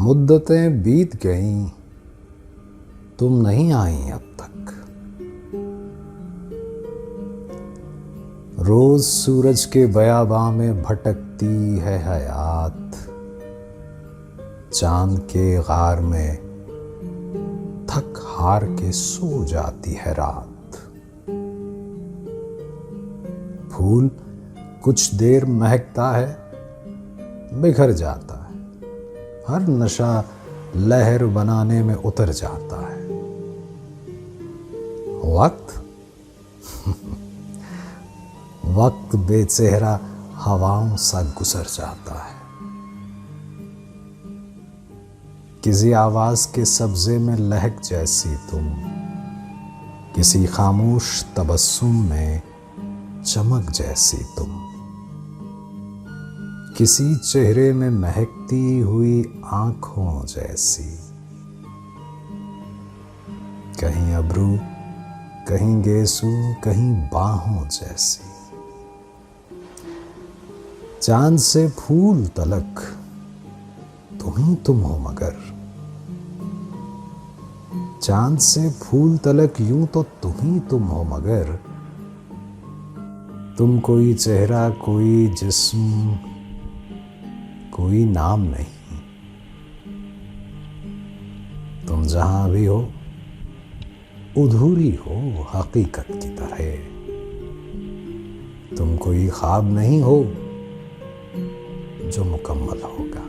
मुद्दतें बीत गईं, तुम नहीं आई अब तक। रोज सूरज के बयाबा में भटकती है हयात, चांद के गार में थक हार के सो जाती है रात। फूल कुछ देर महकता है, बिखर जाता है, हर नशा लहर बनाने में उतर जाता है। वक्त बेचेहरा हवाओं सा गुजर जाता है। किसी आवाज के सब्जे में लहक जैसी तुम, किसी खामोश तबस्सुम में चमक जैसी तुम, किसी चेहरे में महकती हुई आंखों जैसी। कहीं अब्रू, कहीं गेसू, कहीं बाहों जैसी। चांद से फूल तलक तुम ही तुम हो, मगर चांद से फूल तलक यूं तो तुम ही तुम हो, मगर तुम कोई चेहरा, कोई जिस्म, कोई नाम नहीं। तुम जहां भी हो अधूरी हो हकीकत की तरह। तुम कोई ख्वाब नहीं हो जो मुकम्मल होगा।